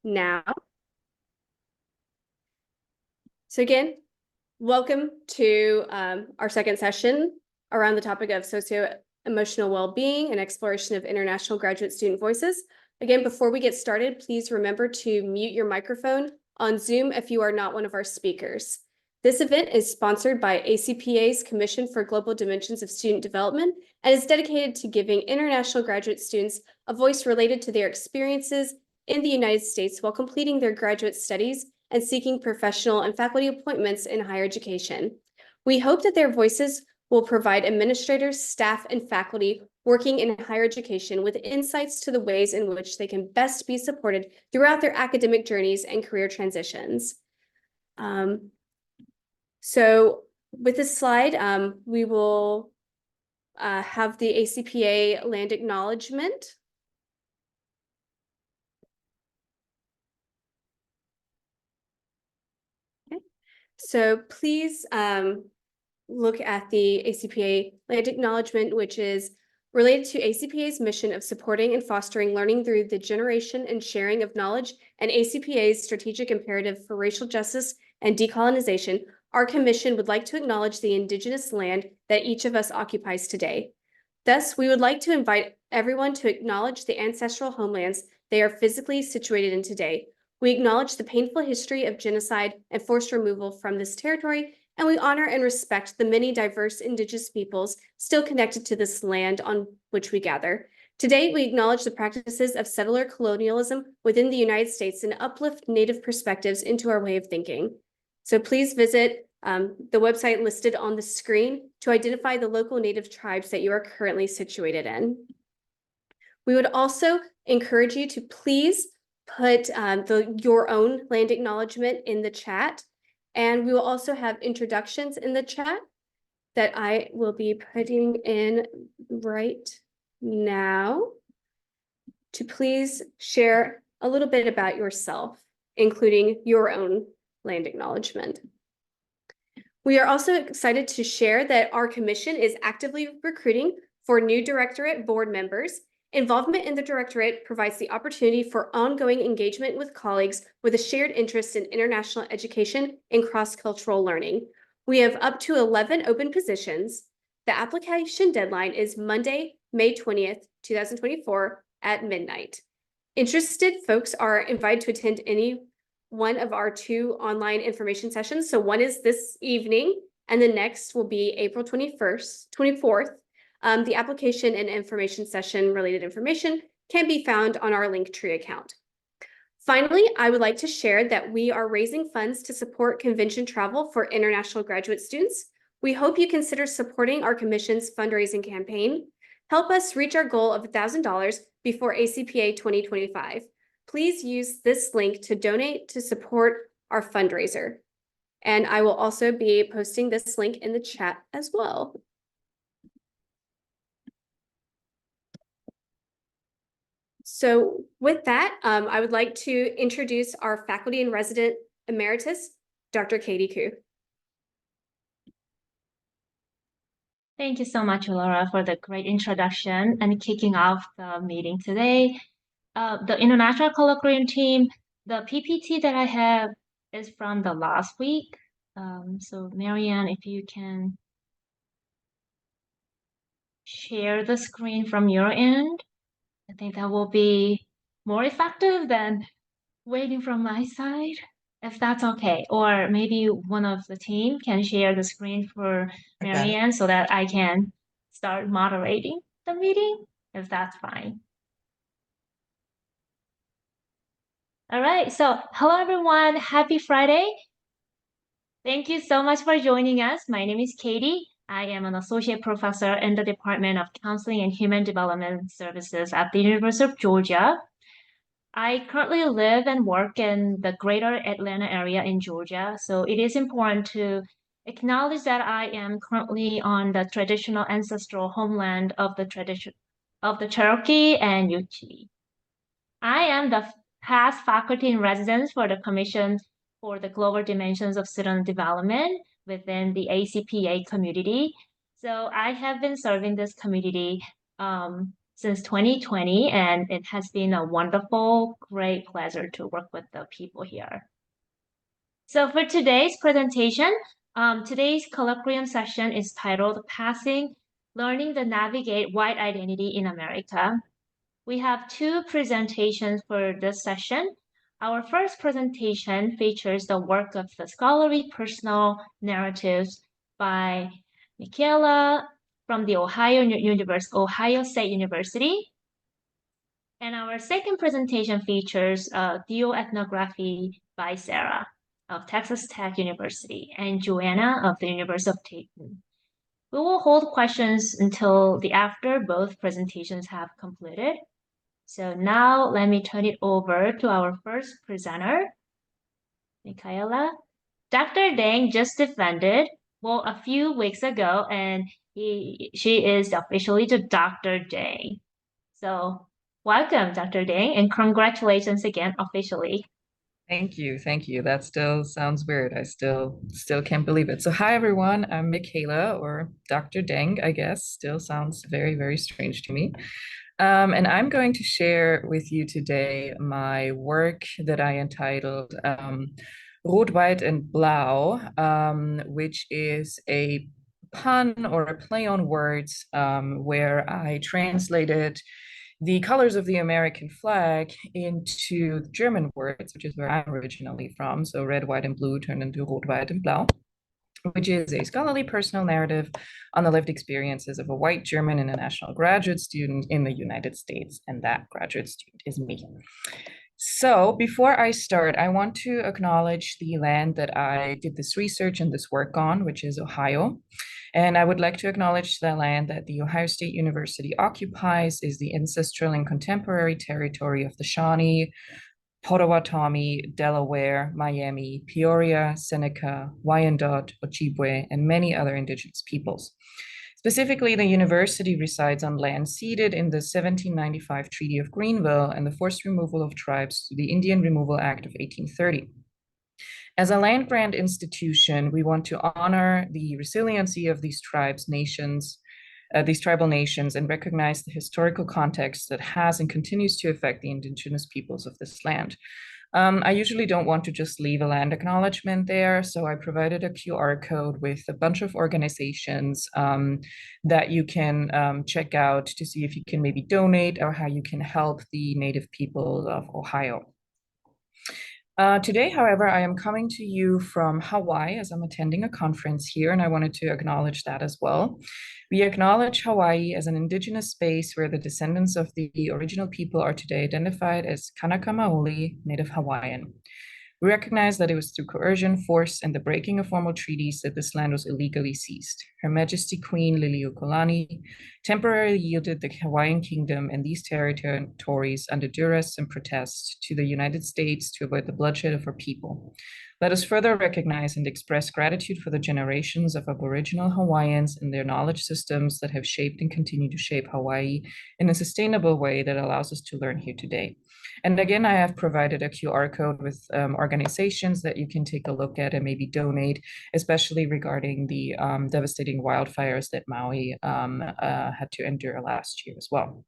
now. So again, welcome to our second session around the topic of socio-emotional well-being and exploration of international graduate student voices. Again, before we get started, please remember to mute your microphone on Zoom if you are not one of our speakers. This event is sponsored by ACPA's Commission for Global Dimensions of Student Development and is dedicated to giving international graduate students a voice related to their experiences in the United States while completing their graduate studies and seeking professional and faculty appointments in higher education. We hope that their voices will provide administrators, staff, and faculty working in higher education with insights to the ways in which they can best be supported throughout their academic journeys and career transitions. So with this slide, we will have the ACPA land acknowledgement. Okay. So please look at the ACPA land acknowledgement, which is related to ACPA's mission of supporting and fostering learning through the generation and sharing of knowledge and ACPA's strategic imperative for racial justice and decolonization. Our commission would like to acknowledge the indigenous land that each of us occupies today. Thus, we would like to invite everyone to acknowledge the ancestral homelands they are physically situated in today. We acknowledge the painful history of genocide and forced removal from this territory, and we honor and respect the many diverse indigenous peoples still connected to this land on which we gather. Today, we acknowledge the practices of settler colonialism within the United States and uplift Native perspectives into our way of thinking. So please visit the website listed on the screen to identify the local Native tribes that you are currently situated in. We would also encourage you to please put your own land acknowledgement in the chat. And we will also have introductions in the chat that I will be putting in right now to please share a little bit about yourself, including your own land acknowledgement. We are also excited to share that our commission is actively recruiting for new directorate board members. Involvement in the directorate provides the opportunity for ongoing engagement with colleagues with a shared interest in international education and cross-cultural learning. We have up to 11 open positions. The application deadline is Monday, May 20th, 2024 at midnight. Interested folks are invited to attend any one of our 2 online information sessions. So one is this evening, and the next will be April 24th. The application and information session related information can be found on our Linktree account. Finally, I would like to share that we are raising funds to support convention travel for international graduate students. We hope you consider supporting our commission's fundraising campaign. Help us reach our goal of $1,000 before ACPA 2025. Please use this link to donate to support our fundraiser. And I will also be posting this link in the chat as well. So with that, I would like to introduce our faculty and resident emeritus, Dr. Katie Koo. Thank you so much, Laura, for the great introduction and kicking off the meeting today. The International Colloquium team, the PPT that I have is from the last week. So Marianne, if you can share the screen from your end, I think that will be more effective than waiting from my side, if that's okay. Or maybe one of the team can share the screen for Marianne so that I can start moderating the meeting, if that's fine. All right, so hello everyone, happy Friday. Thank you so much for joining us. My name is Katie. I am an associate professor in the Department of Counseling and Human Development Services at the University of Georgia. I currently live and work in the greater Atlanta area in Georgia, so it is important to acknowledge that I am currently on the traditional ancestral homeland of the Cherokee and Yuchi. I am the past faculty in residence for the Commission for the Global Dimensions of Student Development within the ACPA community. So I have been serving this community since 2020, and it has been a wonderful, great pleasure to work with the people here. So for today's presentation, today's colloquium session is titled Passing, Learning to Navigate White Identity in America. We have two presentations for this session. Our first presentation features the work of the scholarly personal narratives by Michaela from the Ohio State University. And our second presentation features Duoethnography by Sarah of Texas Tech University and Joanna of the University of Dayton. We will hold questions until after both presentations have completed. So now let me turn it over to our first presenter, Michaela. Dr. Dengg just defended, well, a few weeks ago, and she is officially the Dr. Dengg. So welcome, Dr. Dengg, and congratulations again officially. Thank you. That still sounds weird. I still can't believe it. So hi everyone, I'm Michaela, or Dr. Dengg, I guess. Still sounds very, very strange to me. And I'm going to share with you today my work that I entitled Rot, White, and Blau, which is a pun or a play on words where I translated the colors of the American flag into German words, which is where I'm originally from. So red, white, and blue turned into Rot, White, and Blau, which is a scholarly personal narrative on the lived experiences of a white German international graduate student in the United States. And that graduate student is me. So before I start, I want to acknowledge the land that I did this research and this work on, which is Ohio. And I would like to acknowledge the land that the Ohio State University occupies is the ancestral and contemporary territory of the Shawnee, Potawatomi, Delaware, Miami, Peoria, Seneca, Wyandot, Ojibwe, and many other indigenous peoples. Specifically, the university resides on land ceded in the 1795 Treaty of Greenville and the forced removal of tribes through the Indian Removal Act of 1830. As a land-grant institution, we want to honor the resiliency of these tribal nations, and recognize the historical context that has and continues to affect the indigenous peoples of this land. I usually don't want to just leave a land acknowledgement there, so I provided a QR code with a bunch of organizations that you can check out to see if you can maybe donate or how you can help the Native people of Ohio. Today, however, I am coming to you from Hawaii as I'm attending a conference here, and I wanted to acknowledge that as well. We acknowledge Hawaii as an indigenous space where the descendants of the original people are today identified as Kanaka Maoli, Native Hawaiian. We recognize that it was through coercion, force, and the breaking of formal treaties that this land was illegally seized. Her Majesty Queen Liliuokalani temporarily yielded the Hawaiian Kingdom and these territories under duress and protest to the United States to avoid the bloodshed of her people. Let us further recognize and express gratitude for the generations of Aboriginal Hawaiians and their knowledge systems that have shaped and continue to shape Hawaii in a sustainable way that allows us to learn here today. And again, I have provided a QR code with organizations that you can take a look at and maybe donate, especially regarding the devastating wildfires that Maui had to endure last year as well.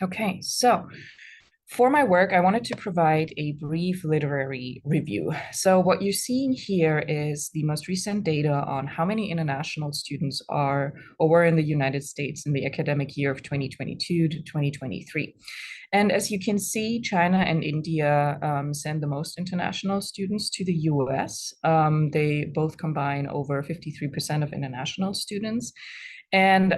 Okay, so for my work, I wanted to provide a brief literary review. So what you're seeing here is the most recent data on how many international students are or were in the United States in the academic year of 2022 to 2023. And as you can see, China and India send the most international students to the US. They both combine over 53% of international students. And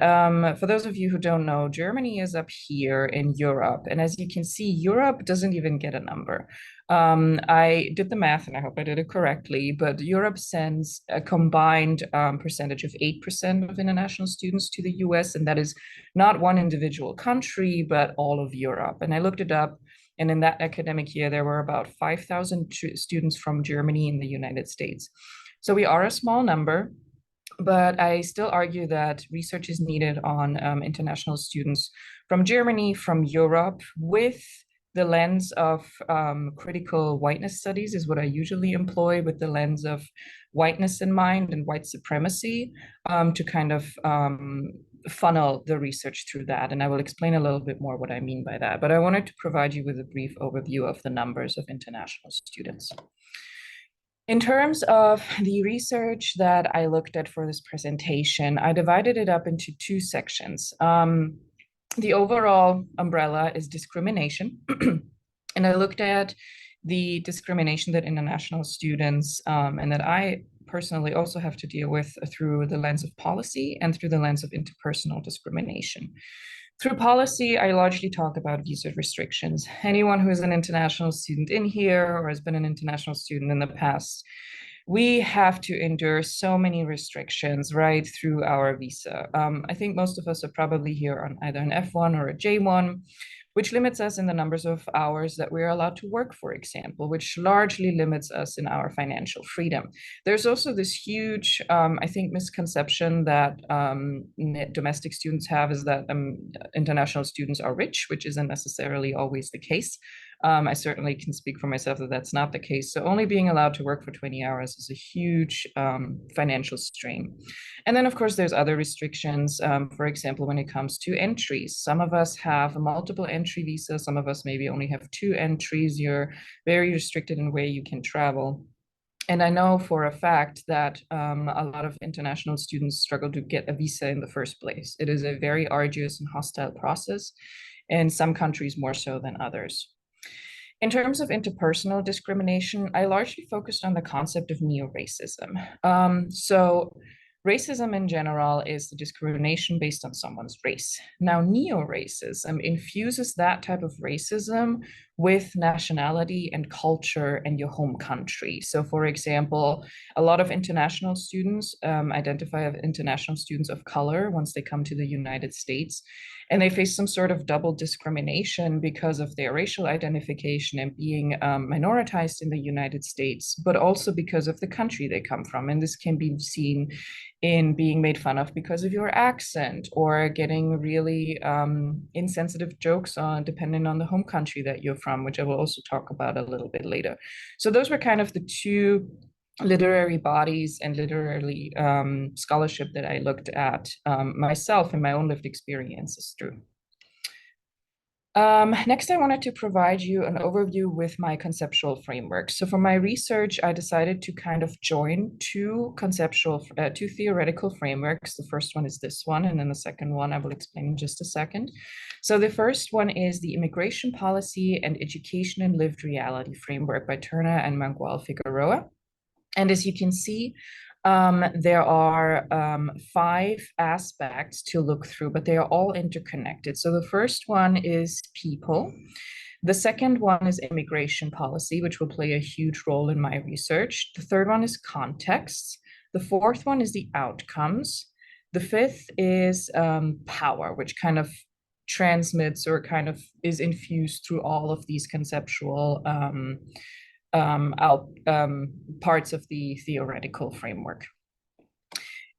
for those of you who don't know, Germany is up here in Europe. And as you can see, Europe doesn't even get a number. I did the math and I hope I did it correctly, but Europe sends a combined percentage of 8% of international students to the US. And that is not one individual country, but all of Europe. And I looked it up. And in that academic year, there were about 5,000 students from Germany in the United States. So we are a small number. But I still argue that research is needed on international students from Germany, from Europe, with the lens of critical whiteness studies is what I usually employ, with the lens of whiteness in mind and white supremacy to kind of funnel the research through that. And I will explain a little bit more what I mean by that. But I wanted to provide you with a brief overview of the numbers of international students. In terms of the research that I looked at for this presentation, I divided it up into two sections. The overall umbrella is discrimination. And I looked at the discrimination that international students and that I personally also have to deal with through the lens of policy and through the lens of interpersonal discrimination. Through policy, I largely talk about visa restrictions. Anyone who is an international student in here or has been an international student in the past, we have to endure so many restrictions right through our visa. I think most of us are probably here on either an F1 or a J1, which limits us in the numbers of hours that we're allowed to work, for example, which largely limits us in our financial freedom. There's also this huge, I think, misconception that domestic students have is that international students are rich, which isn't necessarily always the case. I certainly can speak for myself that that's not the case. So only being allowed to work for 20 hours is a huge financial strain. And then, of course, there's other restrictions. For example, when it comes to entries, some of us have a multiple entry visa. Some of us maybe only have 2 entries. You're very restricted in where you can travel. And I know for a fact that a lot of international students struggle to get a visa in the first place. It is a very arduous and hostile process, in some countries more so than others. In terms of interpersonal discrimination, I largely focused on the concept of neo-racism. So racism in general is the discrimination based on someone's race. Now, neo-racism infuses that type of racism with nationality and culture and your home country. So, for example, a lot of international students identify as international students of color once they come to the United States, and they face some sort of double discrimination because of their racial identification and being minoritized in the United States, but also because of the country they come from. And this can be seen in being made fun of because of your accent, or getting really insensitive jokes on depending on the home country that you're from, which I will also talk about a little bit later. So those were kind of the two literary bodies and literary scholarship that I looked at myself in my own lived experiences through. Next, I wanted to provide you an overview with my conceptual framework. So for my research, I decided to kind of join two theoretical frameworks. The first one is this one, and then the second one I will explain in just a second. So the first one is the Immigration Policy and Education and Lived Reality Framework by Turner and Mangual Figueroa. And as you can see, there are 5 aspects to look through, but they are all interconnected. So the first one is people. The second one is immigration policy, which will play a huge role in my research. The third one is context. The fourth one is the outcomes. The fifth is power, which kind of transmits or kind of is infused through all of these conceptual parts of the theoretical framework.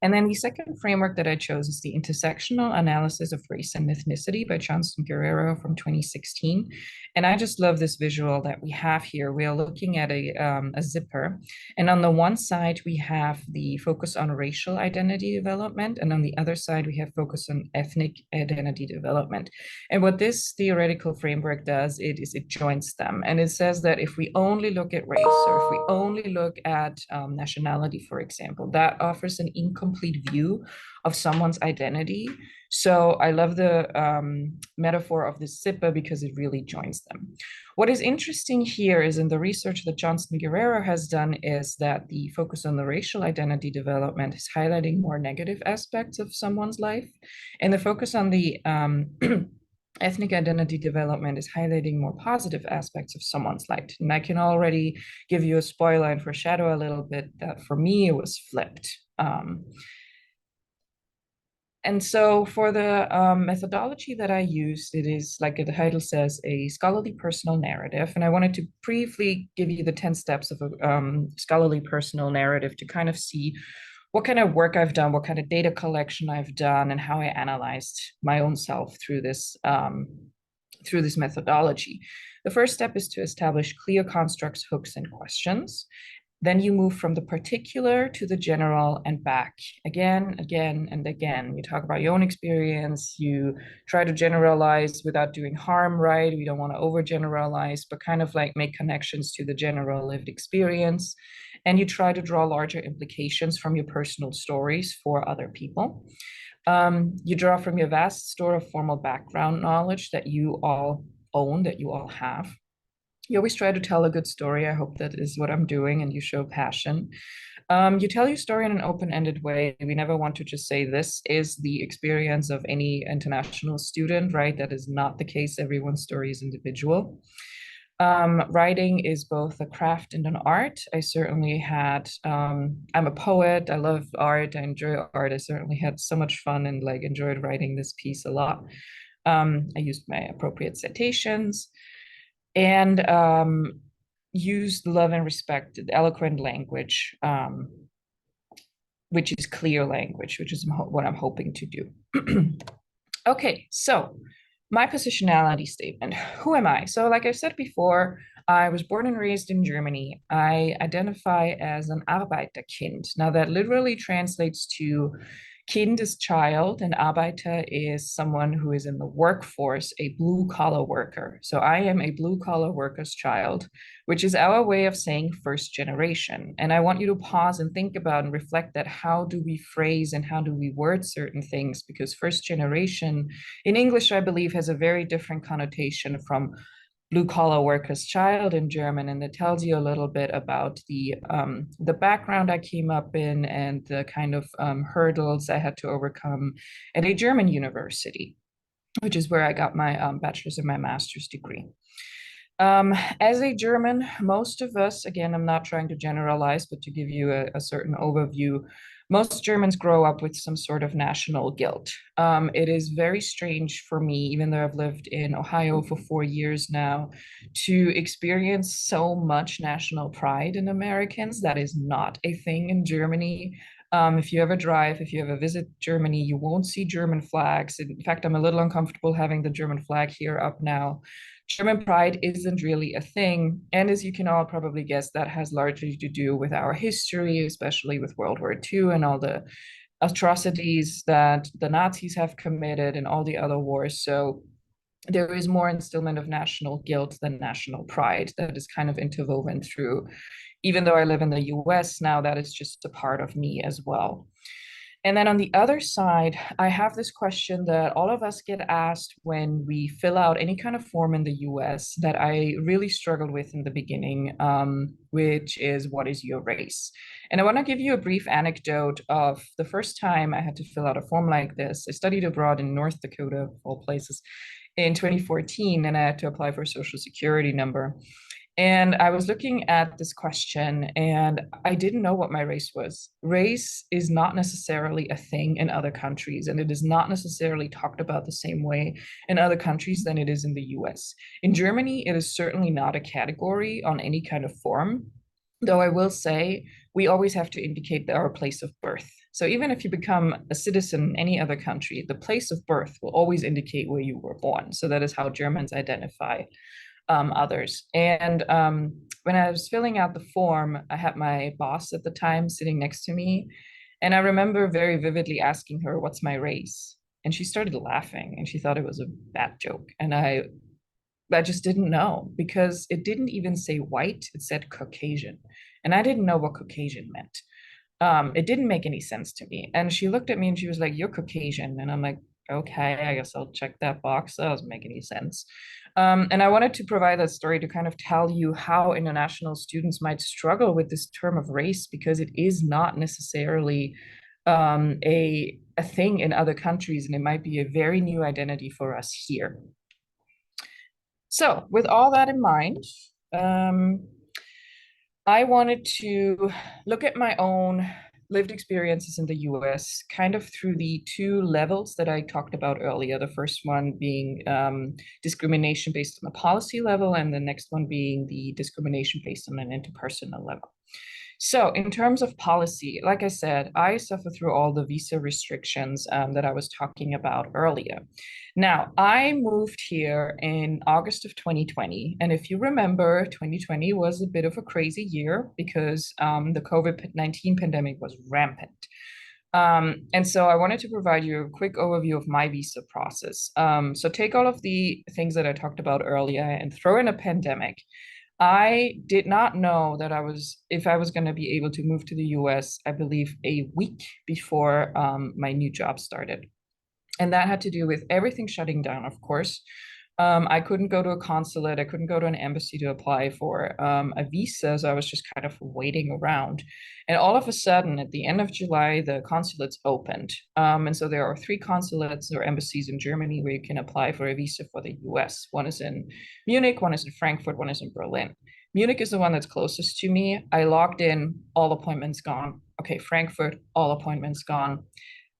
And then the second framework that I chose is the Intersectional Analysis of Race and Ethnicity by Johnston Guerrero from 2016. And I just love this visual that we have here. We are looking at a zipper. And on the one side, we have the focus on racial identity development. And on the other side, we have focus on ethnic identity development. And what this theoretical framework does, it joins them. And it says that if we only look at race, or if we only look at nationality, for example, that offers an incomplete view of someone's identity. So I love the metaphor of this zipper because it really joins them. What is interesting here is in the research that Johnston Guerrero has done is that the focus on the racial identity development is highlighting more negative aspects of someone's life, and the focus on the ethnic identity development is highlighting more positive aspects of someone's life. And I can already give you a spoiler and foreshadow a little bit that for me, it was flipped. And so for the methodology that I used, it is, like the title says, a scholarly personal narrative. And I wanted to briefly give you the 10 steps of a scholarly personal narrative to kind of see what kind of work I've done, what kind of data collection I've done, and how I analyzed my own self through this methodology. The first step is to establish clear constructs, hooks, and questions. Then you move from the particular to the general and back again, again, and again. You talk about your own experience. You try to generalize without doing harm, right? We don't want to overgeneralize, but kind of like make connections to the general lived experience. And you try to draw larger implications from your personal stories for other people. You draw from your vast store of formal background knowledge that you all own, that you all have. You always try to tell a good story. I hope that is what I'm doing, and you show passion. You tell your story in an open-ended way. We never want to just say this is the experience of any international student, right? That is not the case. Everyone's story is individual. Writing is both a craft and an art. I certainly had, I'm a poet. I love art. I enjoy art. I certainly had so much fun and like enjoyed writing this piece a lot. I used my appropriate citations and used love and respect, eloquent language, which is clear language, which is what I'm hoping to do. Okay, so my positionality statement. Who am I? So like I said before, I was born and raised in Germany. I identify as an Arbeiterkind. Now that literally translates to Kind is child, and Arbeiter is someone who is in the workforce, a blue-collar worker. So I am a blue-collar worker's child, which is our way of saying first generation. And I want you to pause and think about and reflect that how do we phrase and how do we word certain things? Because first generation in English, I believe, has a very different connotation from blue-collar worker's child in German, and it tells you a little bit about the background I came up in and the kind of hurdles I had to overcome at a German university, which is where I got my bachelor's and my master's degree. As a German, most of us, again, I'm not trying to generalize, but to give you a certain overview, most Germans grow up with some sort of national guilt. It is very strange for me, even though I've lived in Ohio for 4 years now, to experience so much national pride in Americans. That is not a thing in Germany. If you ever drive, if you ever visit Germany, you won't see German flags. In fact, I'm a little uncomfortable having the German flag here up now. German pride isn't really a thing. And as you can all probably guess, that has largely to do with our history, especially with World War II and all the atrocities that the Nazis have committed and all the other wars. So there is more instillment of national guilt than national pride that is kind of interwoven through. Even though I live in the US now, that is just a part of me as well. And then on the other side, I have this question that all of us get asked when we fill out any kind of form in the US that I really struggled with in the beginning, which is what is your race? And I want to give you a brief anecdote of the first time I had to fill out a form like this. I studied abroad in North Dakota, of all places, in 2014, and I had to apply for a Social Security number. And I was looking at this question and I didn't know what my race was. Race is not necessarily a thing in other countries, and it is not necessarily talked about the same way in other countries than it is in the US. In Germany, it is certainly not a category on any kind of form, though I will say we always have to indicate our place of birth. So even if you become a citizen in any other country, the place of birth will always indicate where you were born. So that is how Germans identify others. And when I was filling out the form, I had my boss at the time sitting next to me. And I remember very vividly asking her, what's my race? And she started laughing and she thought it was a bad joke. And I just didn't know because it didn't even say white, it said Caucasian. And I didn't know what Caucasian meant. It didn't make any sense to me. And she looked at me and she was like, you're Caucasian. And I'm like, okay, I guess I'll check that box. That doesn't make any sense. And I wanted to provide that story to kind of tell you how international students might struggle with this term of race because it is not necessarily a thing in other countries, and it might be a very new identity for us here. So with all that in mind, I wanted to look at my own lived experiences in the US kind of through the two levels that I talked about earlier. The first one being discrimination based on a policy level, and the next one being the discrimination based on an interpersonal level. So in terms of policy, like I said, I suffer through all the visa restrictions that I was talking about earlier. Now, I moved here in August of 2020. And if you remember, 2020 was a bit of a crazy year because the COVID-19 pandemic was rampant. And so I wanted to provide you a quick overview of my visa process. So take all of the things that I talked about earlier and throw in a pandemic. I did not know that if I was going to be able to move to the US, I believe a week before my new job started. And that had to do with everything shutting down, of course. I couldn't go to a consulate. I couldn't go to an embassy to apply for a visa. So I was just kind of waiting around. And all of a sudden, at the end of July, the consulates opened. And so there are 3 consulates or embassies in Germany where you can apply for a visa for the US. One is in Munich, one is in Frankfurt, one is in Berlin. Munich is the one that's closest to me. I logged in, all appointments gone. Okay, Frankfurt, all appointments gone.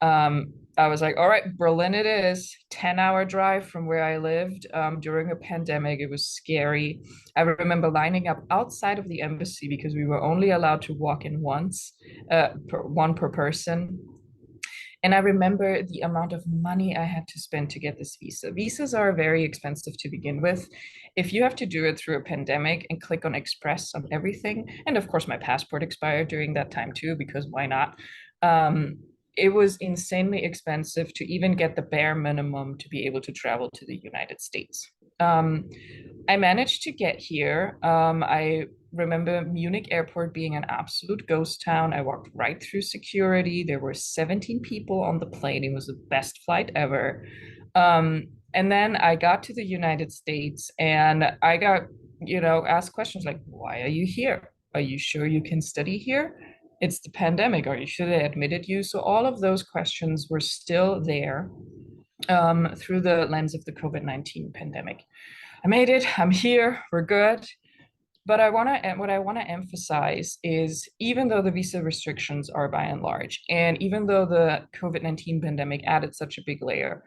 I was like, all right, Berlin it is, 10-hour drive from where I lived during a pandemic. It was scary. I remember lining up outside of the embassy because we were only allowed to walk in once, one per person. And I remember the amount of money I had to spend to get this visa. Visas are very expensive to begin with. If you have to do it through a pandemic and click on Express on everything, and of course my passport expired during that time too, because why not? It was insanely expensive to even get the bare minimum to be able to travel to the United States. I managed to get here. I remember Munich airport being an absolute ghost town. I walked right through security. There were 17 people on the plane. It was the best flight ever. And then I got to the United States and I got, asked questions like, why are you here? Are you sure you can study here? It's the pandemic. Are you sure they admitted you? So all of those questions were still there through the lens of the COVID-19 pandemic. I made it. I'm here. We're good. But what I want to emphasize is even though the visa restrictions are by and large, and even though the COVID-19 pandemic added such a big layer,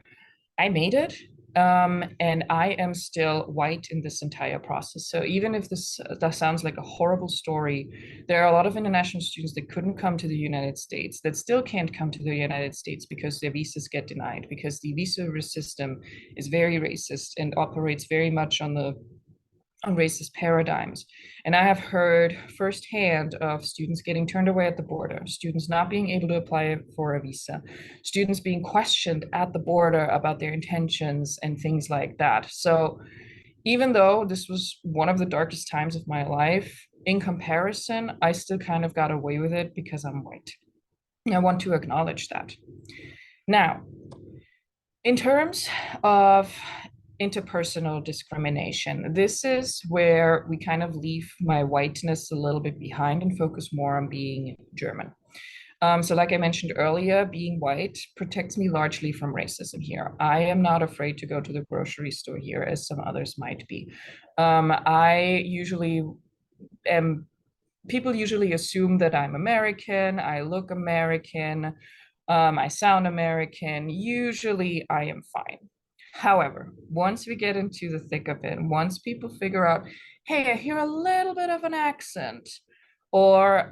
I made it. And I am still white in this entire process. So even if that sounds like a horrible story, there are a lot of international students that couldn't come to the United States that still can't come to the United States because their visas get denied, because the visa system is very racist and operates very much on racist paradigms. And I have heard firsthand of students getting turned away at the border, students not being able to apply for a visa, students being questioned at the border about their intentions and things like that. So even though this was one of the darkest times of my life, in comparison, I still kind of got away with it because I'm white. And I want to acknowledge that. Now, in terms of interpersonal discrimination, this is where we kind of leave my whiteness a little bit behind and focus more on being German. So like I mentioned earlier, being white protects me largely from racism here. I am not afraid to go to the grocery store here as some others might be. People usually assume that I'm American, I look American, I sound American. Usually I am fine. However, once we get into the thick of it, once people figure out, hey, I hear a little bit of an accent, or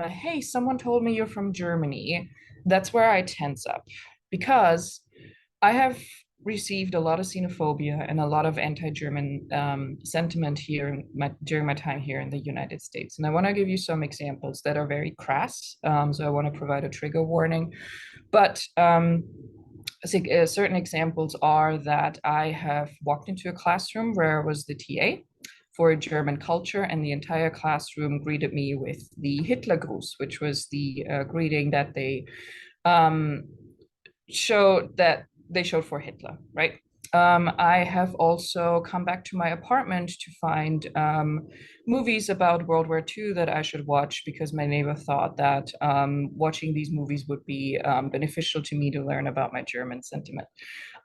hey, someone told me you're from Germany, that's where I tense up because I have received a lot of xenophobia and a lot of anti-German sentiment here during my time here in the United States. And I want to give you some examples that are very crass. So I want to provide a trigger warning, but certain examples are that I have walked into a classroom where I was the TA for German culture, and the entire classroom greeted me with the Hitlergruß, which was the greeting that they showed for Hitler, right? I have also come back to my apartment to find movies about World War II that I should watch because my neighbor thought that watching these movies would be beneficial to me to learn about my German sentiment.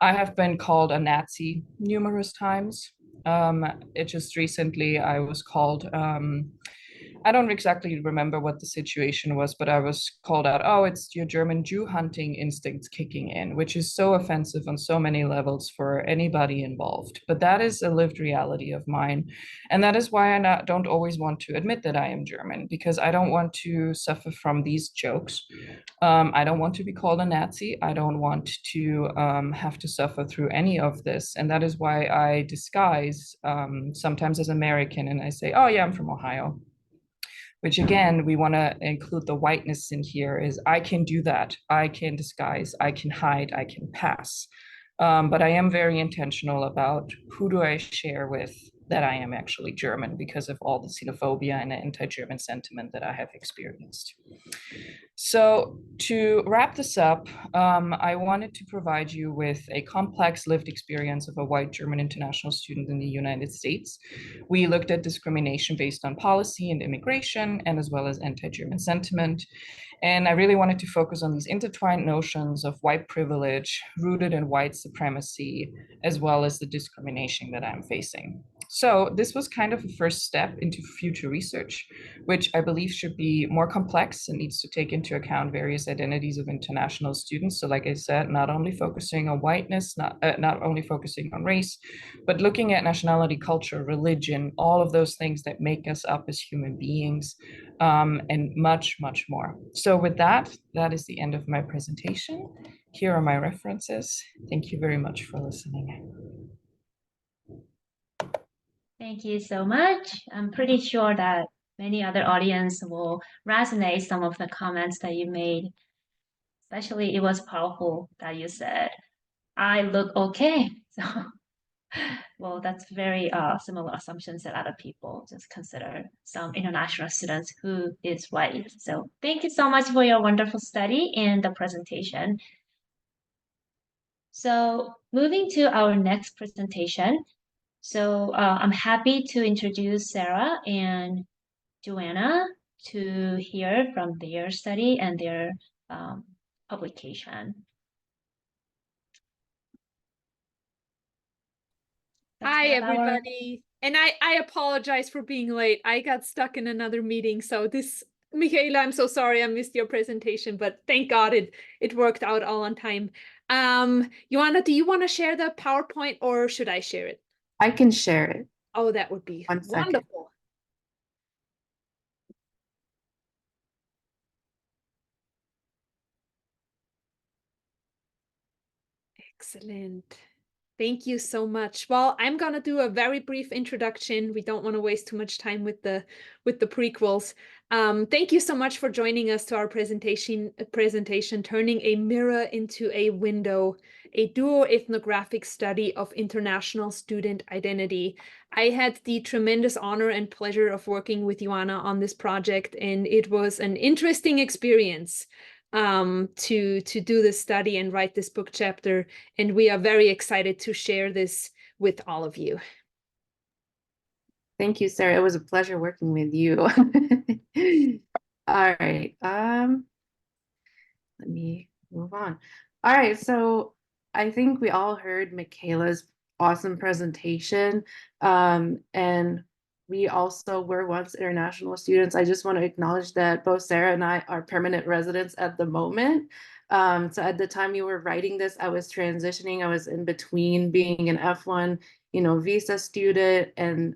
I have been called a Nazi numerous times. It just recently I was called I don't exactly remember what the situation was, but I was called out, oh, it's your German Jew hunting instincts kicking in, which is so offensive on so many levels for anybody involved. But that is a lived reality of mine. And that is why I don't always want to admit that I am German, because I don't want to suffer from these jokes. I don't want to be called a Nazi. I don't want to have to suffer through any of this. And that is why I disguise sometimes as American and I say, oh, yeah, I'm from Ohio. Which again, we want to include the whiteness in here is I can do that. I can disguise, I can hide, I can pass. But I am very intentional about who do I share with that I am actually German because of all the xenophobia and the anti-German sentiment that I have experienced. So to wrap this up, I wanted to provide you with a complex lived experience of a white German international student in the United States. We looked at discrimination based on policy and immigration, and as well as anti-German sentiment. And I really wanted to focus on these intertwined notions of white privilege rooted in white supremacy, as well as the discrimination that I'm facing. So this was kind of a first step into future research, which I believe should be more complex and needs to take into account various identities of international students. So like I said, not only focusing on whiteness, not only focusing on race, but looking at nationality, culture, religion, all of those things that make us up as human beings, and much, much more. So with that, that is the end of my presentation. Here are my references. Thank you very much for listening. Thank you so much. I'm pretty sure that many other audience will resonate some of the comments that you made. Especially it was powerful that you said, I look okay. So, well, that's very similar assumptions that other people just consider some international students who is white. So thank you so much for your wonderful study and the presentation. So moving to our next presentation. So I'm happy to introduce Sarah and Joanna to hear from their study and their publication. Hi, everybody. And I apologize for being late. I got stuck in another meeting. So Michaela, I'm so sorry I missed your presentation, but thank God it worked out all on time. Joanna, do you want to share the PowerPoint or should I share it? I can share it. Oh, that would be wonderful. Excellent. Thank you so much. Well, I'm gonna do a very brief introduction. We don't want to waste too much time with the prequels. Thank you so much for joining us to our presentation, Turning a Mirror into a Window, a duoethnographic study of international student identity. I had the tremendous honor and pleasure of working with Joanna on this project, and it was an interesting experience to do this study and write this book chapter. And we are very excited to share this with all of you. Thank you, Sarah. It was a pleasure working with you. All right. Let me move on. All right. So I think we all heard Michaela's awesome presentation. And we also were once international students. I just want to acknowledge that both Sarah and I are permanent residents at the moment. So at the time you were writing this, I was transitioning. I was in between being an F1, visa student, and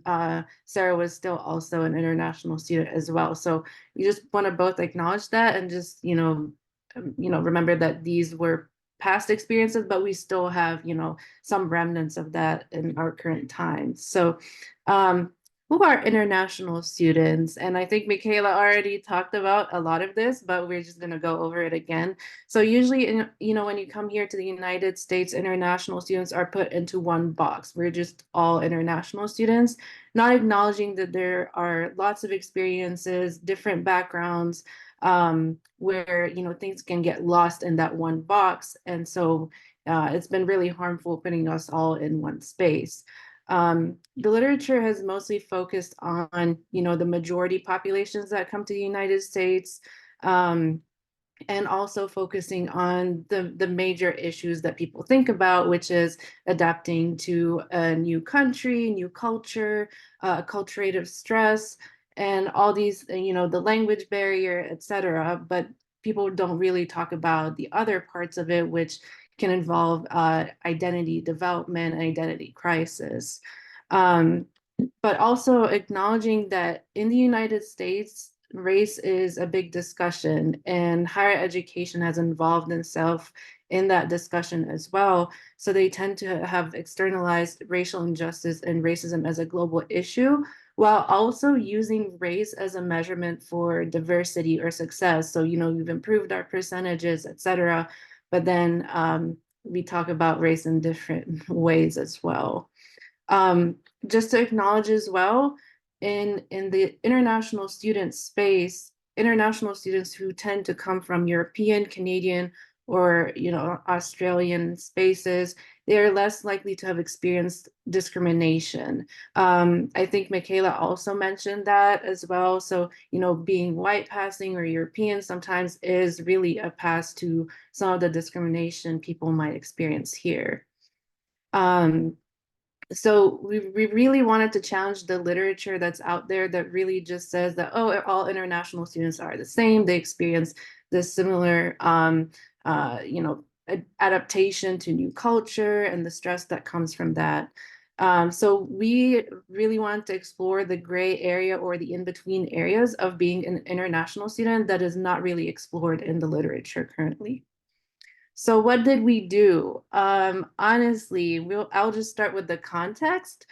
Sarah was still also an international student as well. So we just want to both acknowledge that and just, remember that these were past experiences, but we still have, some remnants of that in our current times. So who are international students? And I think Michaela already talked about a lot of this, but we're just going to go over it again. So usually, when you come here to the United States, international students are put into one box. We're just all international students, not acknowledging that there are lots of experiences, different backgrounds, where, things can get lost in that one box. And so it's been really harmful putting us all in one space. The literature has mostly focused on, the majority populations that come to the United States, and also focusing on the major issues that people think about, which is adapting to a new country, new culture, acculturative stress, and all these, the language barrier, etc. But people don't really talk about the other parts of it, which can involve identity development and identity crisis. But also acknowledging that in the United States, race is a big discussion, and higher education has involved itself in that discussion as well. So they tend to have externalized racial injustice and racism as a global issue, while also using race as a measurement for diversity or success. So, we've improved our percentages, et cetera, but then we talk about race in different ways as well. Just to acknowledge as well, in the international student space, international students who tend to come from European, Canadian, or Australian spaces, they are less likely to have experienced discrimination. I think Michaela also mentioned that as well. So, being white passing or European sometimes is really a pass to some of the discrimination people might experience here. So we really wanted to challenge the literature that's out there that really just says that, oh, all international students are the same. They experience this similar, adaptation to new culture and the stress that comes from that. So we really want to explore the gray area or the in-between areas of being an international student that is not really explored in the literature currently. So what did we do? Honestly, I'll just start with the context.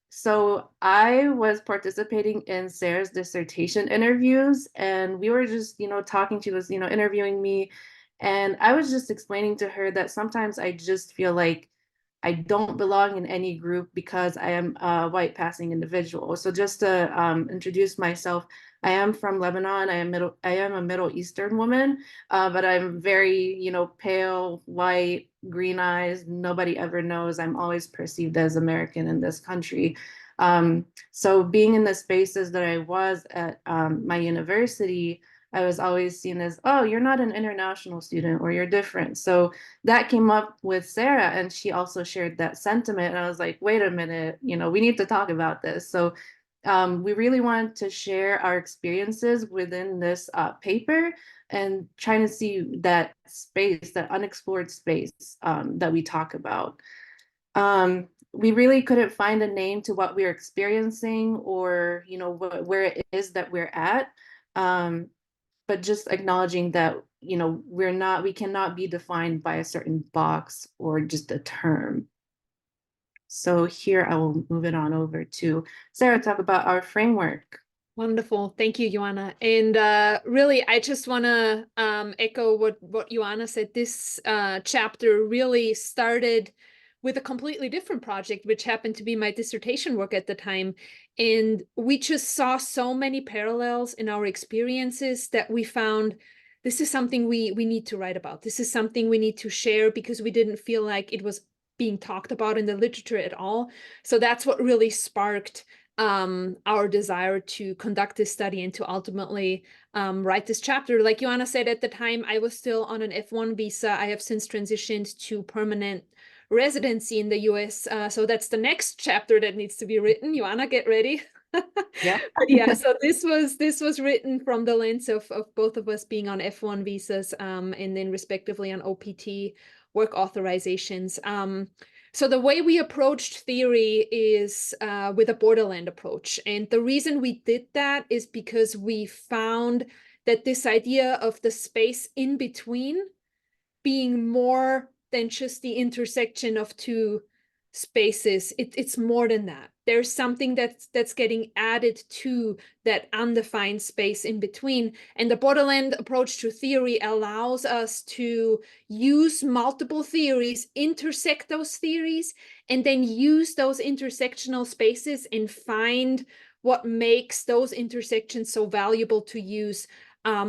So I was participating in Sarah's dissertation interviews, and we were just, talking. She was, interviewing me, and I was just explaining to her that sometimes I just feel like I don't belong in any group because I am a white passing individual. So just to introduce myself, I am from Lebanon. I am a Middle Eastern woman, but I'm very, pale, white, green eyes. Nobody ever knows. I'm always perceived as American in this country. So being in the spaces that I was at my university, I was always seen as, oh, you're not an international student, or you're different. So that came up with Sarah, and she also shared that sentiment. And I was like, wait a minute, we need to talk about this. So we really wanted to share our experiences within this paper and trying to see that space, that unexplored space that we talk about. We really couldn't find a name to what we were experiencing or, where it is that we're at. But just acknowledging that, we cannot be defined by a certain box or just a term. So here I will move it on over to Sarah, talk about our framework. Wonderful. Thank you, Joanna. And really, I just want to echo what Joanna said. This chapter really started with a completely different project, which happened to be my dissertation work at the time. And we just saw so many parallels in our experiences that we found this is something we need to write about. This is something we need to share because we didn't feel like it was being talked about in the literature at all. So that's what really sparked our desire to conduct this study and to ultimately write this chapter. Like Joanna said, at the time, I was still on an F1 visa. I have since transitioned to permanent residency in the US. So that's the next chapter that needs to be written. Joanna, get ready. Yeah. Yeah, so this was written from the lens of both of us being on F1 visas and then respectively on OPT work authorizations. So the way we approached theory is with a borderland approach. And the reason we did that is because we found that this idea of the space in between being more than just the intersection of two spaces, it's more than that. There's something that's getting added to that undefined space in between. And the borderland approach to theory allows us to use multiple theories, intersect those theories, and then use those intersectional spaces and find what makes those intersections so valuable to use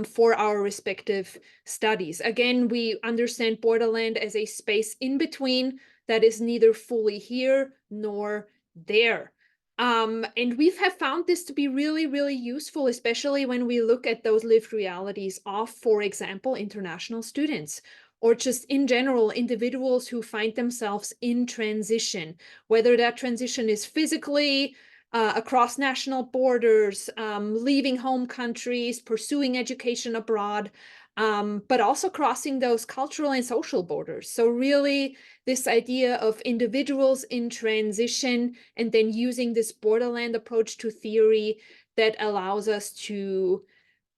for our respective studies. Again, we understand borderland as a space in between that is neither fully here nor there. And we have found this to be really, really useful, especially when we look at those lived realities of, for example, international students, or just in general, individuals who find themselves in transition, whether that transition is physically, across national borders, leaving home countries, pursuing education abroad, but also crossing those cultural and social borders. So really this idea of individuals in transition and then using this borderland approach to theory that allows us to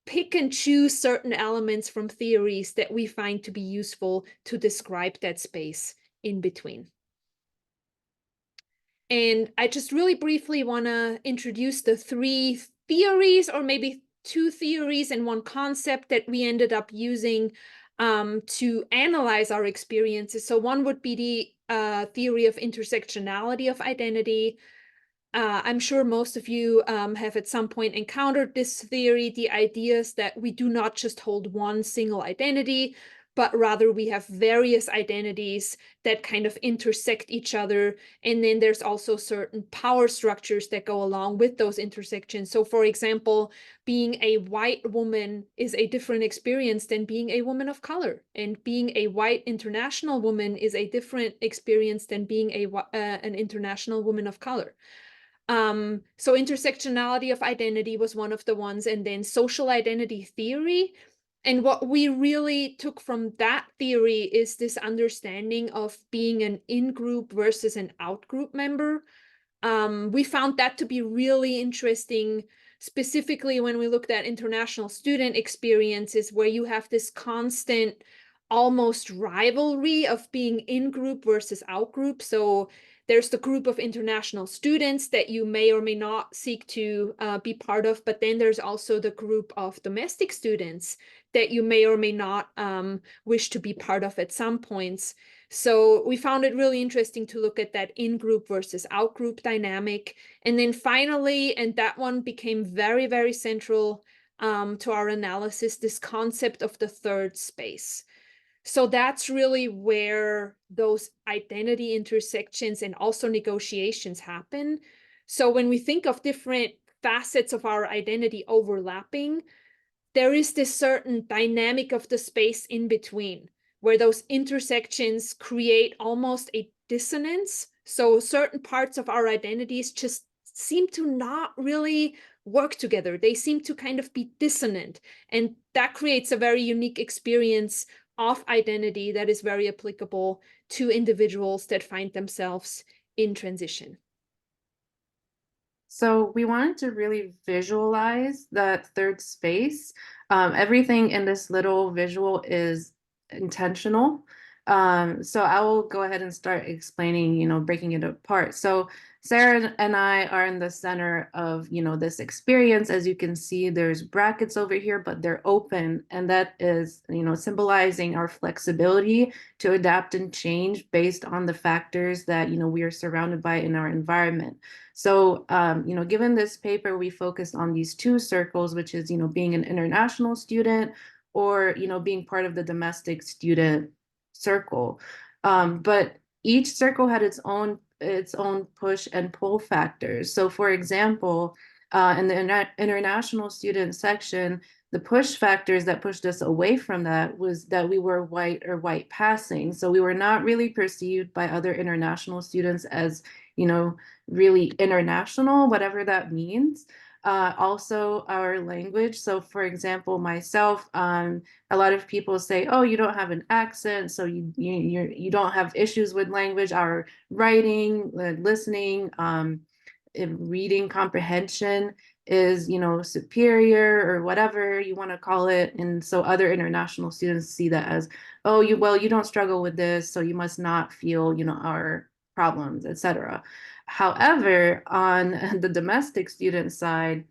pick and choose certain elements from theories that we find to be useful to describe that space in between. And I just really briefly want to introduce the 3 theories, or maybe 2 theories and 1 concept that we ended up using to analyze our experiences. So one would be the theory of intersectionality of identity. I'm sure most of you have at some point encountered this theory, the ideas that we do not just hold one single identity, but rather we have various identities that kind of intersect each other. And then there's also certain power structures that go along with those intersections. So for example, being a white woman is a different experience than being a woman of color. And being a white international woman is a different experience than being an international woman of color. So intersectionality of identity was one of the ones, and then social identity theory. And what we really took from that theory is this understanding of being an in-group versus an out-group member. We found that to be really interesting, specifically when we looked at international student experiences, where you have this constant, almost rivalry of being in-group versus out-group. So there's the group of international students that you may or may not seek to be part of, but then there's also the group of domestic students that you may or may not wish to be part of at some points. So we found it really interesting to look at that in-group versus out-group dynamic. And then finally, and that one became very, very central to our analysis, this concept of the third space. So that's really where those identity intersections and also negotiations happen. So when we think of different facets of our identity overlapping, there is this certain dynamic of the space in between, where those intersections create almost a dissonance. So certain parts of our identities just seem to not really work together. They seem to kind of be dissonant. And that creates a very unique experience of identity that is very applicable to individuals that find themselves in transition. So we wanted to really visualize that third space. Everything in this little visual is intentional. So I will go ahead and start explaining, breaking it apart. So Sarah and I are in the center of, this experience. As you can see, there's brackets over here, but they're open. And that is, symbolizing our flexibility to adapt and change based on the factors that, we are surrounded by in our environment. So, given this paper, we focused on these 2 circles, which is, being an international student or, being part of the domestic student circle. But each circle had its own push and pull factors. So for example, in the international student section, the push factors that pushed us away from that was that we were white or white passing. So we were not really perceived by other international students as, really international, whatever that means. Also our language. So for example, myself, a lot of people say, oh, you don't have an accent, so you don't have issues with language. Our writing, listening, reading comprehension is, superior, or whatever you want to call it. And so other international students see that as, oh, you don't struggle with this, so you must not feel, our problems, etc. However, on the domestic student side,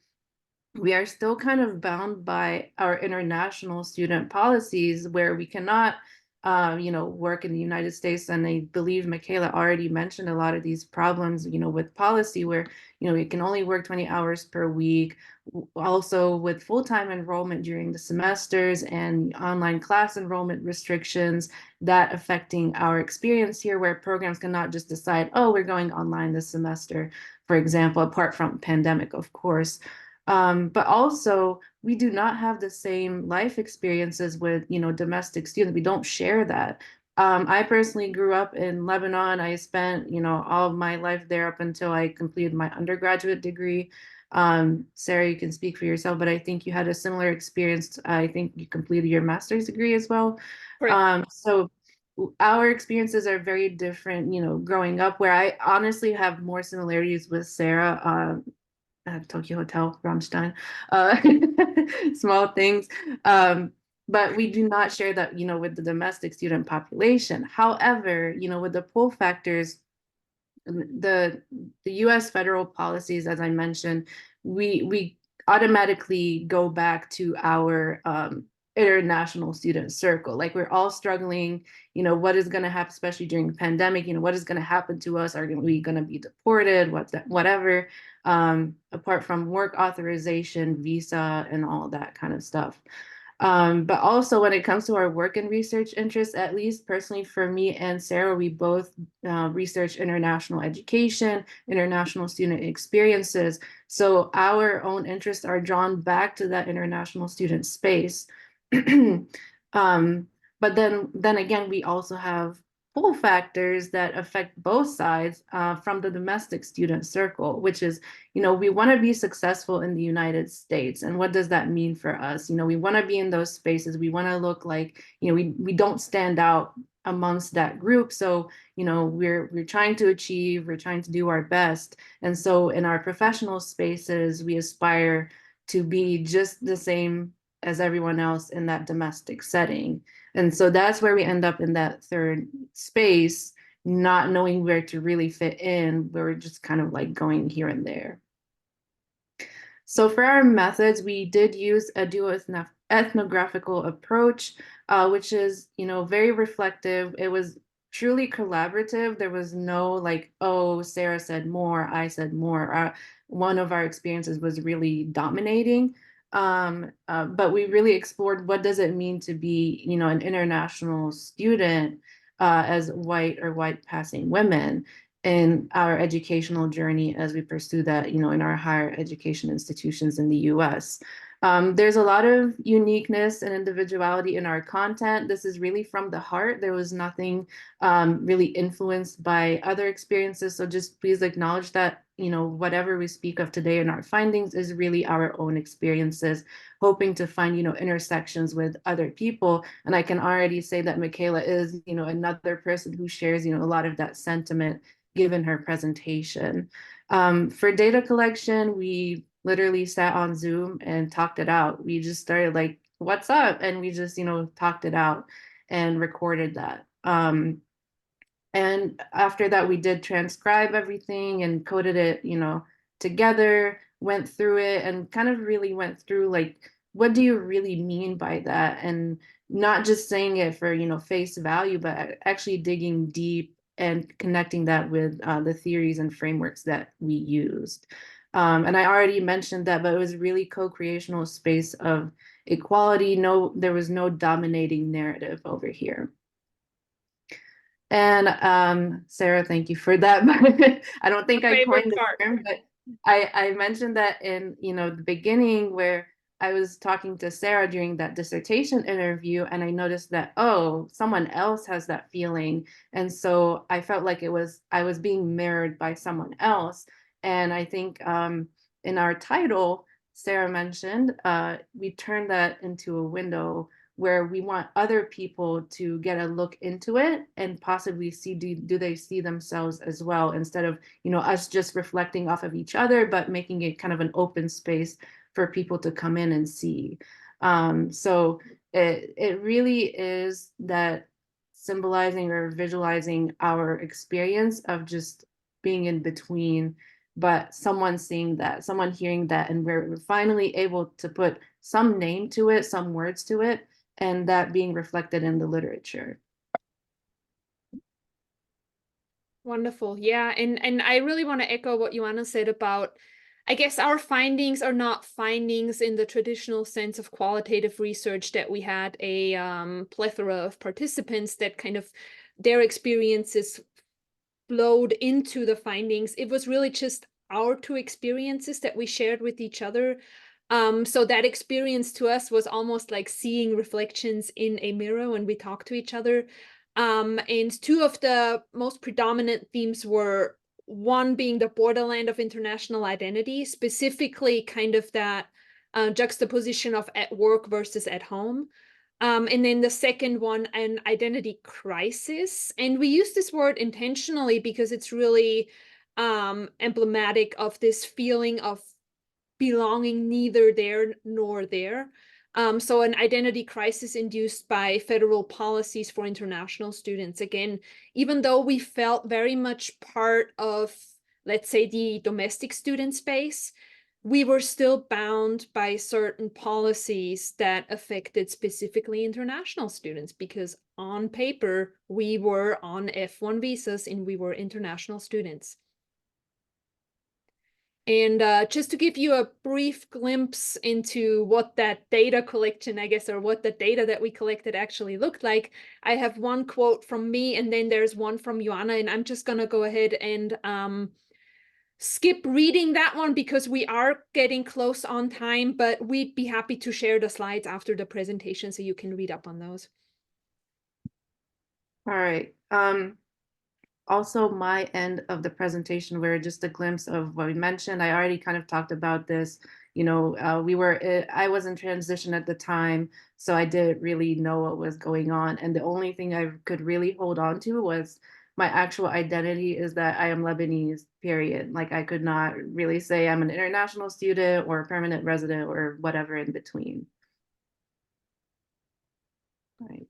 we are still kind of bound by our international student policies, where we cannot, work in the United States. And I believe Michaela already mentioned a lot of these problems, with policy where, we can only work 20 hours per week. Also with full-time enrollment during the semesters and online class enrollment restrictions that affecting our experience here, where programs cannot just decide, oh, we're going online this semester, for example, apart from pandemic, of course. But also we do not have the same life experiences with, domestic students. We don't share that. I personally grew up in Lebanon. I spent, all of my life there up until I completed my undergraduate degree. Sarah, you can speak for yourself, but I think you had a similar experience. I think you completed your master's degree as well. So our experiences are very different, growing up, where I honestly have more similarities with Sarah. At Tokyo Hotel, Rammstein, small things. But we do not share that, with the domestic student population. However, with the pull factors, the US federal policies, as I mentioned, we automatically go back to our international student circle. Like, we're all struggling, what is going to happen, especially during the pandemic, what is going to happen to us? Are we going to be deported? Whatever, apart from work authorization, visa, and all that kind of stuff. But also when it comes to our work and research interests, at least personally for me and Sarah, we both research international education, international student experiences. So our own interests are drawn back to that international student space. But then again, we also have pull factors that affect both sides from the domestic student circle, which is, we want to be successful in the United States. And what does that mean for us? We want to be in those spaces. We want to look like, we don't stand out amongst that group. So, we're trying to achieve, we're trying to do our best. And so in our professional spaces, we aspire to be just the same as everyone else in that domestic setting. And so that's where we end up in that third space, not knowing where to really fit in. We're just kind of like going here and there. So for our methods, we did use a duoethnographical approach, which is, very reflective. It was truly collaborative. There was no like, oh, Sarah said more, I said more. One of our experiences was really dominating. But we really explored what does it mean to be, an international student as white or white passing women in our educational journey as we pursue that, in our higher education institutions in the US. There's a lot of uniqueness and individuality in our content. This is really from the heart. There was nothing really influenced by other experiences. So just please acknowledge that, whatever we speak of today in our findings is really our own experiences, hoping to find, intersections with other people. And I can already say that Michaela is, another person who shares, a lot of that sentiment given her presentation. For data collection, we literally sat on Zoom and talked it out. We just started like, what's up? And we just, talked it out and recorded that. And after that, we did transcribe everything and coded it, together, went through it and kind of really went through like, what do you really mean by that? And not just saying it for, face value, but actually digging deep and connecting that with the theories and frameworks that we used. And I already mentioned that, but it was really co-creational space of equality. There was no dominating narrative over here. And Sarah, thank you for that. I don't think I coined the term, but I mentioned that in, the beginning where I was talking to Sarah during that dissertation interview, and I noticed that, oh, someone else has that feeling. And so I felt like I was being mirrored by someone else. And I think in our title, Sarah mentioned, we turned that into a window where we want other people to get a look into it and possibly see, do they see themselves as well, instead of, us just reflecting off of each other, but making it kind of an open space for people to come in and see. So it really is that symbolizing or visualizing our experience of just being in between, but someone seeing that, someone hearing that, and we're finally able to put some name to it, some words to it, and that being reflected in the literature. Wonderful. Yeah. And I really want to echo what Joanna said about, I guess our findings are not findings in the traditional sense of qualitative research, that we had a plethora of participants that kind of their experiences flowed into the findings. It was really just our two experiences that we shared with each other. So that experience to us was almost like seeing reflections in a mirror when we talk to each other. And two of the most predominant themes were, one being the borderland of international identity, specifically kind of that juxtaposition of at work versus at home. And then the second one, an identity crisis. And we use this word intentionally because it's really emblematic of this feeling of belonging neither there nor there. So an identity crisis induced by federal policies for international students. Again, even though we felt very much part of, let's say, the domestic student space, we were still bound by certain policies that affected specifically international students, because on paper, we were on F1 visas and we were international students. And just to give you a brief glimpse into what that data collection, I guess, or what the data that we collected actually looked like, I have one quote from me, and then there's one from Joanna, and I'm just going to go ahead and skip reading that one because we are getting close on time, but we'd be happy to share the slides after the presentation so you can read up on those. All right. Also, my end of the presentation were just a glimpse of what we mentioned. I already kind of talked about this. You know, I was in transition at the time, so I didn't really know what was going on. And the only thing I could really hold on to was my actual identity is that I am Lebanese, period. Like, I could not really say I'm an international student or a permanent resident or whatever in between. All right.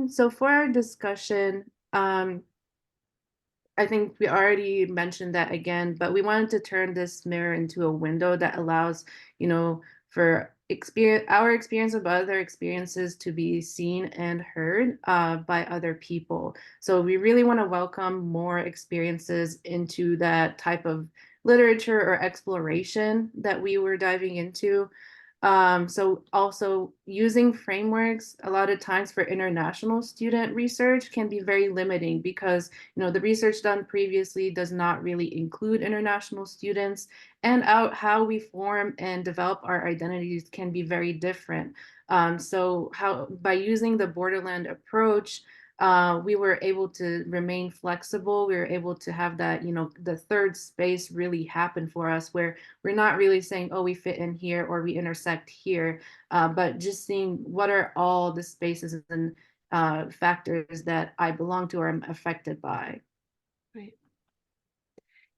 So for our discussion, I think we already mentioned that again, but we wanted to turn this mirror into a window that allows, you know, for our experience of other experiences to be seen and heard by other people. So we really want to welcome more experiences into that type of literature or exploration that we were diving into. So also using frameworks a lot of times for international student research can be very limiting because, you know, the research done previously does not really include international students, and how we form and develop our identities can be very different. So by using the borderland approach, we were able to remain flexible. We were able to have that, you know, the third space really happen for us, where we're not really saying, oh, we fit in here or we intersect here, but just seeing what are all the spaces and factors that I belong to or am affected by. Right.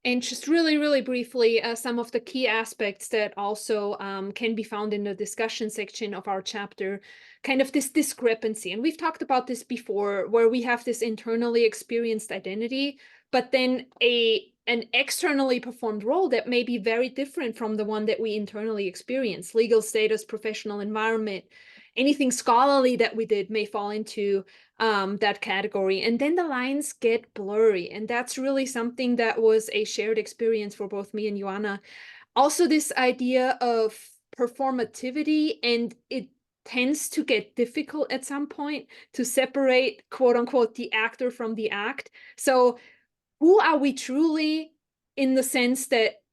And just really, really briefly, some of the key aspects that also can be found in the discussion section of our chapter, kind of this discrepancy. And we've talked about this before, where we have this internally experienced identity, but then an externally performed role that may be very different from the one that we internally experience. Legal status, professional environment, anything scholarly that we did may fall into that category. And then the lines get blurry. And that's really something that was a shared experience for both me and Joanna. Also, this idea of performativity, and it tends to get difficult at some point to separate, quote unquote, the actor from the act. So who are we truly, in the sense that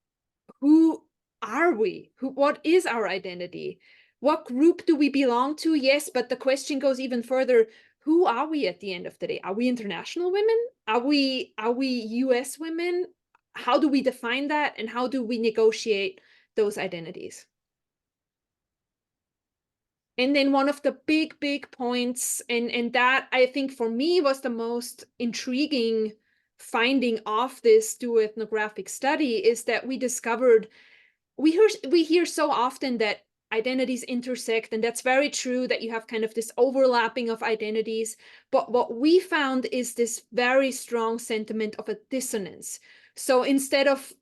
who are we? What is our identity? What group do we belong to? Yes, but the question goes even further. Who are we at the end of the day? Are we international women? Are we US women? How do we define that, and how do we negotiate those identities? And then one of the big points, and that I think for me was the most intriguing finding of this duoethnographic study, is that we discovered, we hear so often that identities intersect, and that's very true, that you have kind of this overlapping of identities. But what we found is this very strong sentiment of a dissonance. So instead of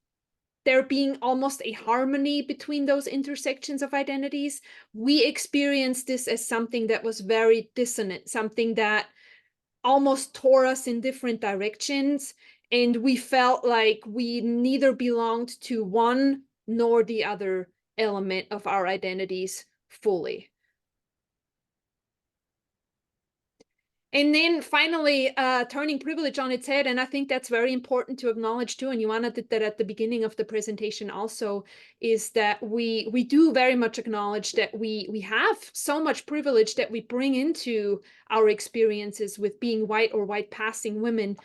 there being almost a harmony between those intersections of identities, we experienced this as something that was very dissonant, something that almost tore us in different directions. And we felt like we neither belonged to one nor the other element of our identities fully. And then finally, turning privilege on its head, and I think that's very important to acknowledge too, and Joanna did that at the beginning of the presentation also, is that we do very much acknowledge that we have so much privilege that we bring into our experiences with being white or white passing women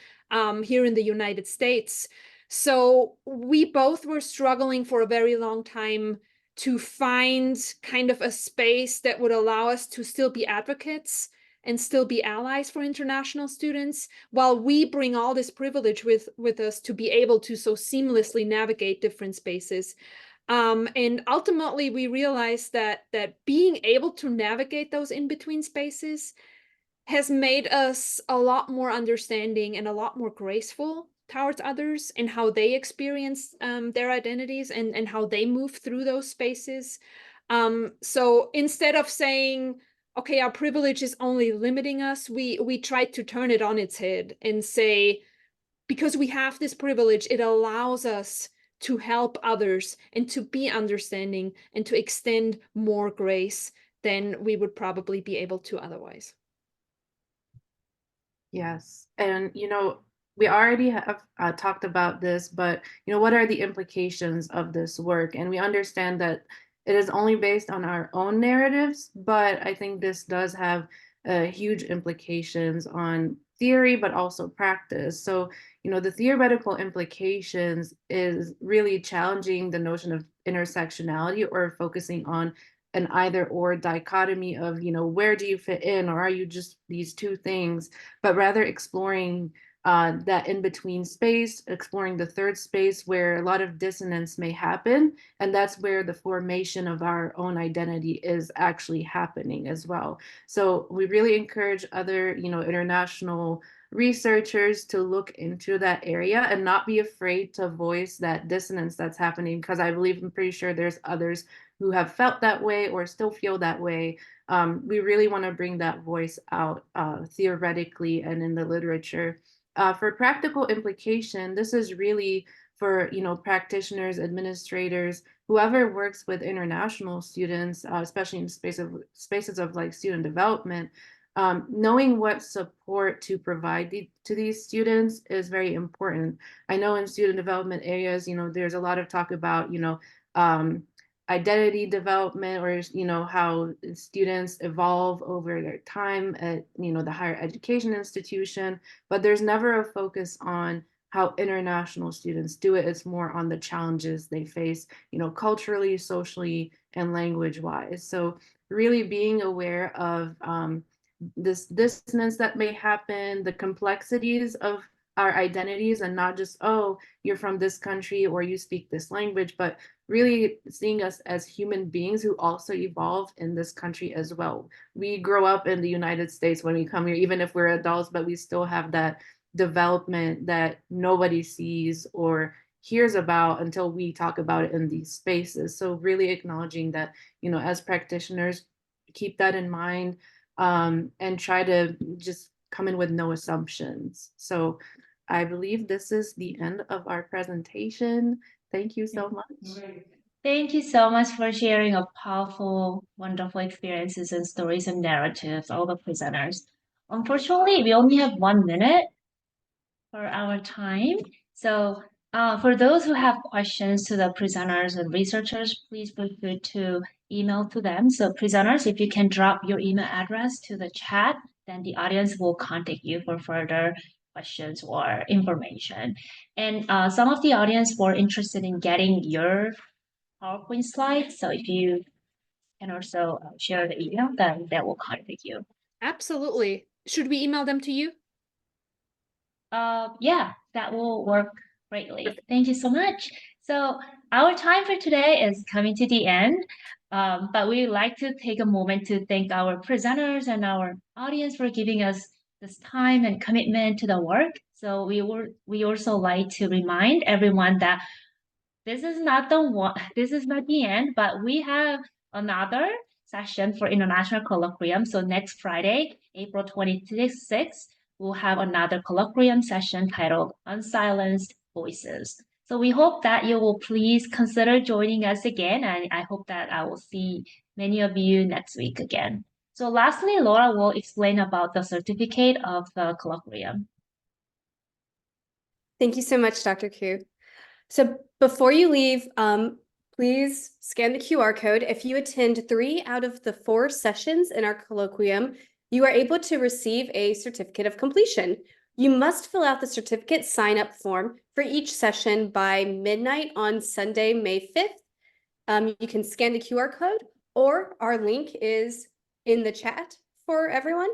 here in the United States. So we both were struggling for a very long time to find kind of a space that would allow us to still be advocates and still be allies for international students, while we bring all this privilege with us to be able to so seamlessly navigate different spaces. And ultimately, we realized that being able to navigate those in-between spaces has made us a lot more understanding and a lot more graceful towards others and how they experience their identities and how they move through those spaces. So instead of saying, okay, our privilege is only limiting us, we try to turn it on its head and say, because we have this privilege, it allows us to help others and to be understanding and to extend more grace than we would probably be able to otherwise. Yes. And, we already have talked about this, but, what are the implications of this work? And we understand that it is only based on our own narratives, but I think this does have huge implications on theory, but also practice. So, the theoretical implications is really challenging the notion of intersectionality or focusing on an either or dichotomy of, where do you fit in, or are you just these two things, but rather exploring that in-between space, exploring the third space where a lot of dissonance may happen. And that's where the formation of our own identity is actually happening as well. So we really encourage other, international researchers to look into that area and not be afraid to voice that dissonance that's happening, because I'm pretty sure there's others who have felt that way or still feel that way. We really want to bring that voice out theoretically and in the literature. For practical implication, this is really for practitioners, administrators, whoever works with international students, especially in spaces of like student development. Knowing what support to provide to these students is very important. I know in student development areas, there's a lot of talk about identity development, or how students evolve over their time at the higher education institution, but there's never a focus on how international students do it. It's more on the challenges they face, culturally, socially, and language wise. So really being aware of this dissonance that may happen, the complexities of our identities, and not just, oh, you're from this country or you speak this language, but really seeing us as human beings who also evolve in this country as well. We grow up in the United States when we come here, even if we're adults, but we still have that development that nobody sees or hears about until we talk about it in these spaces. So really acknowledging that, as practitioners, keep that in mind, and try to just come in with no assumptions. So I believe this is the end of our presentation. Thank you so much. Thank you so much for sharing a powerful, wonderful experiences and stories and narratives, all the presenters. Unfortunately, we only have 1 minute for our time. So for those who have questions to the presenters and researchers, please feel free to email to them. So presenters, if you can drop your email address to the chat, then the audience will contact you for further questions or information. And some of the audience were interested in getting your PowerPoint slides. So if you can also share the email, then that will contact you. Absolutely. Should we email them to you? Yeah, that will work greatly. Thank you so much. So our time for today is coming to the end, but we would like to take a moment to thank our presenters and our audience for giving us this time and commitment to the work. So we also like to remind everyone that this is not the end, but we have another session for International Colloquium. So next Friday, April 26th, we'll have another colloquium session titled Unsilenced Voices. So we hope that you will please consider joining us again, and I hope that I will see many of you next week again. So lastly, Laura will explain about the certificate of the colloquium. Thank you so much, Dr. Koo. So before you leave, please scan the QR code. If you attend 3 out of the 4 sessions in our colloquium, you are able to receive a certificate of completion. You must fill out the certificate sign-up form for each session by midnight on Sunday, May 5th. You can scan the QR code, or our link is in the chat for everyone.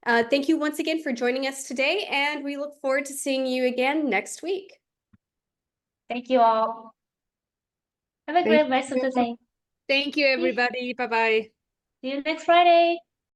Thank you once again for joining us today, and we look forward to seeing you again next week. Thank you all. Have a great rest of the day. Thank you, everybody. Bye-bye. See you next Friday.